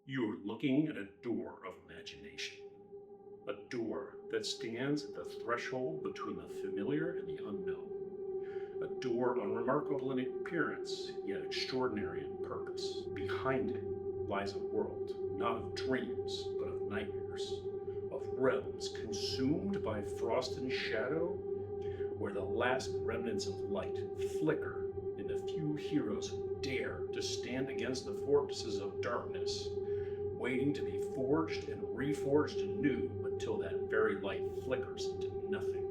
You're looking at a door of imagination. A door that stands at the threshold between the familiar and the unknown. A door unremarkable in appearance, yet extraordinary in purpose. Behind it lies a world, not of dreams, but of nightmares. Of realms consumed by frost and shadow, where the last remnants of light flicker in the few heroes who dare to stand against the fortresses of darkness, waiting to be forged and reforged anew until that very light flickers into nothing.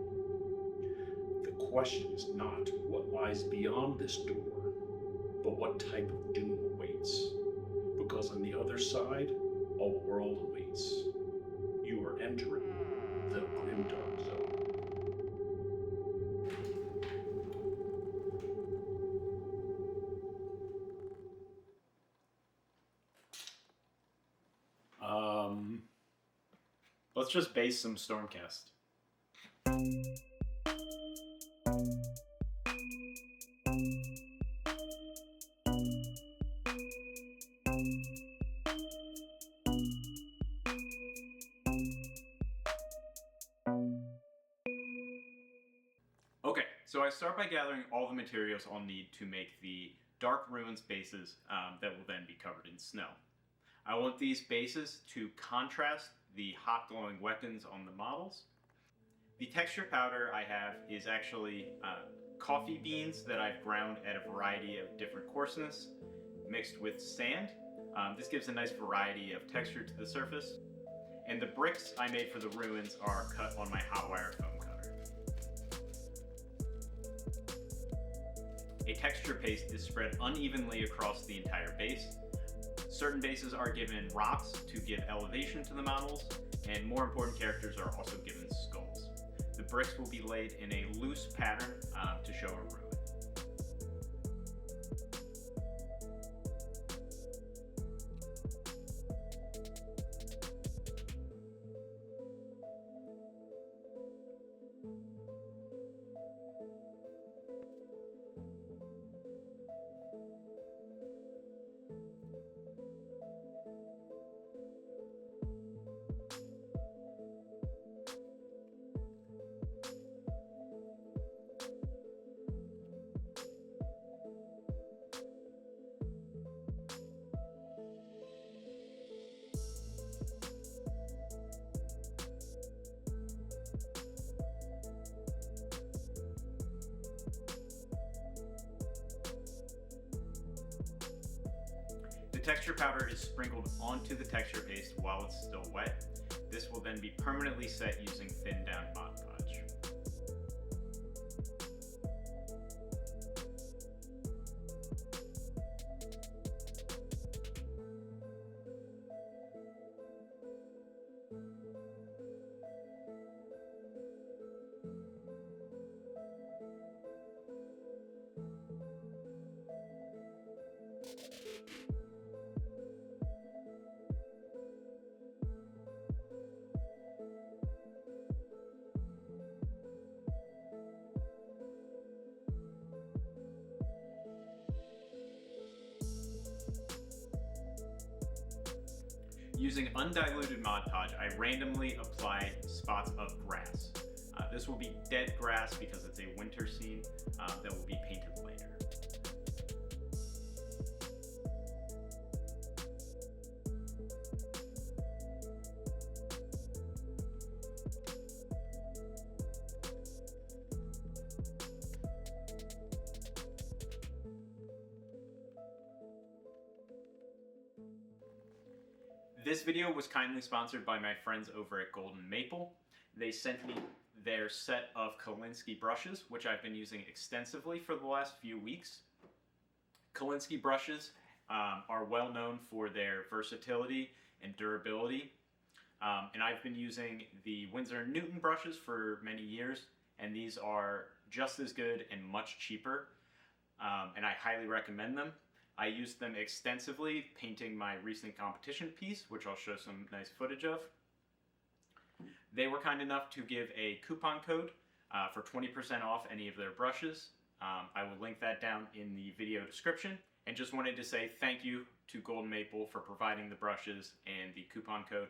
The question is not what lies beyond this door, but what type of doom awaits. Because on the other side, a world awaits. You are entering the Grimdark Zone. Let's just base some Stormcast. Okay, so I start by gathering all the materials I'll need to make the Dark Ruins bases that will then be covered in snow. I want these bases to contrast the hot glowing weapons on the models. The texture powder I have is actually coffee beans that I've ground at a variety of different coarseness mixed with sand. This gives a nice variety of texture to the surface. And the bricks I made for the ruins are cut on my hot wire foam cutter. A texture paste is spread unevenly across the entire base. Certain bases are given rocks to give elevation to the models, and more important characters are also given skulls. The bricks will be laid in a loose pattern to show a ruin. The texture powder is sprinkled onto the texture paste while it's still wet. This will then be permanently set using thinned down Mod Podge. Using undiluted Mod Podge, I randomly applied spots of grass. This will be dead grass because it's a winter scene that will be painted later. This video was kindly sponsored by my friends over at Golden Maple. They sent me their set of Kolinsky brushes, which I've been using extensively for the last few weeks. Kolinsky brushes are well known for their versatility and durability. And I've been using the Winsor & Newton brushes for many years, and these are just as good and much cheaper, and I highly recommend them. I used them extensively painting my recent competition piece, which I'll show some nice footage of. They were kind enough to give a coupon code for 20% off any of their brushes. I will link that down in the video description. And just wanted to say thank you to Golden Maple for providing the brushes and the coupon code.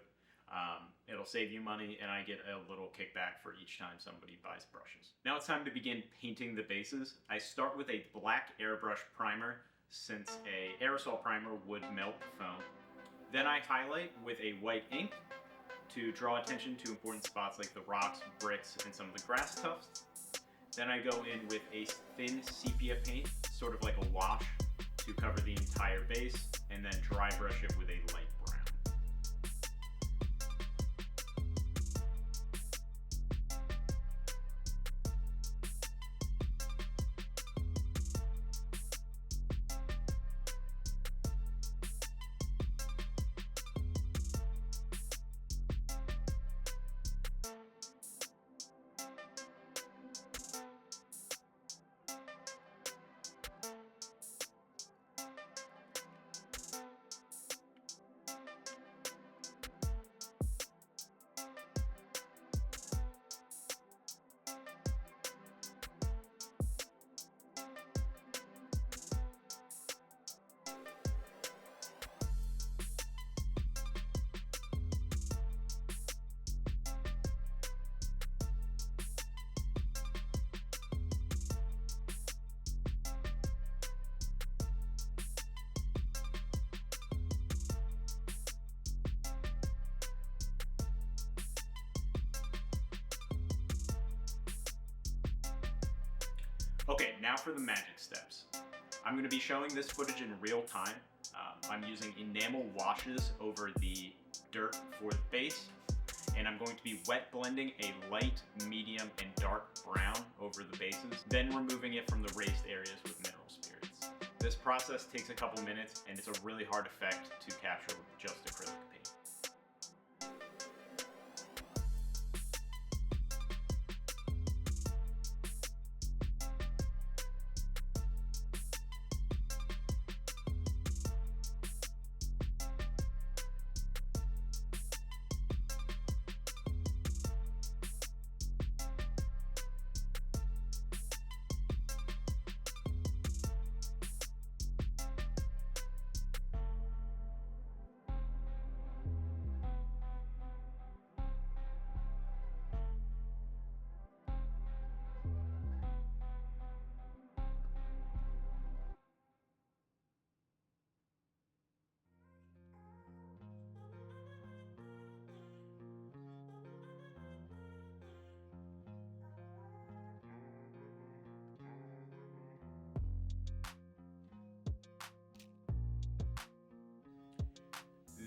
It'll save you money, and I get a little kickback for each time somebody buys brushes. Now it's time to begin painting the bases. I start with a black airbrush primer, since a aerosol primer would melt the foam. Then I highlight with a white ink to draw attention to important spots like the rocks, bricks, and some of the grass tufts. Then I go in with a thin sepia paint, sort of like a wash, to cover the entire base, and then dry brush it with a light brown. Okay, now for the magic steps. I'm going to be showing this footage in real time. I'm using enamel washes over the dirt for the base, and I'm going to be wet blending a light, medium, and dark brown over the bases, then removing it from the raised areas with mineral spirits. This process takes a couple minutes, and it's a really hard effect to capture with just acrylic paint.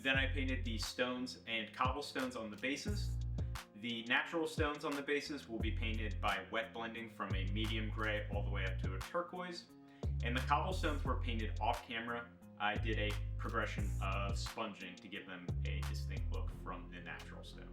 Then I painted the stones and cobblestones on the bases. The natural stones on the bases will be painted by wet blending from a medium gray all the way up to a turquoise. And the cobblestones were painted off camera. I did a progression of sponging to give them a distinct look from the natural stone.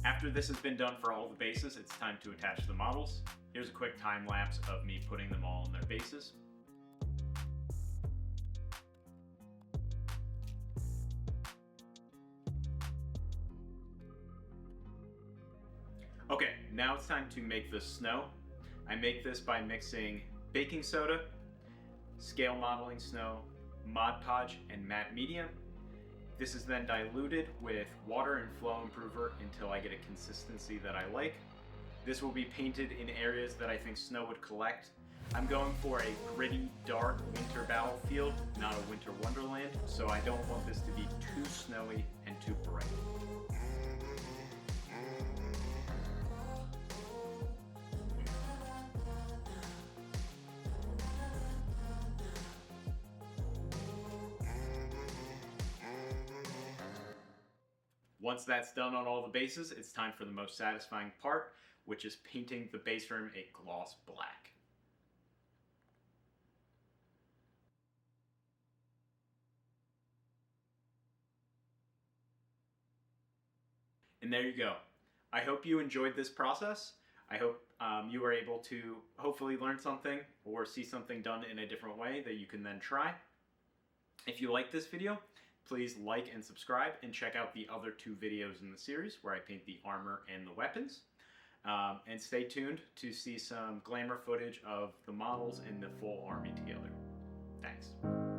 After this has been done for all the bases, it's time to attach the models. Here's a quick time lapse of me putting them all on their bases. Okay, now it's time to make the snow. I make this by mixing baking soda, scale modeling snow, Mod Podge, and matte medium. This is then diluted with water and flow improver until I get a consistency that I like. This will be painted in areas that I think snow would collect. I'm going for a gritty, dark winter battlefield, not a winter wonderland, so I don't want this to be too snowy and too bright. Once that's done on all the bases, it's time for the most satisfying part, which is painting the base rim a gloss black. And there you go. I hope you enjoyed this process. I hope you were able to hopefully learn something or see something done in a different way that you can then try. If you like this video, please like and subscribe, and check out the other 2 videos in the series where I paint the armor and the weapons. And stay tuned to see some glamour footage of the models and the full army together. Thanks.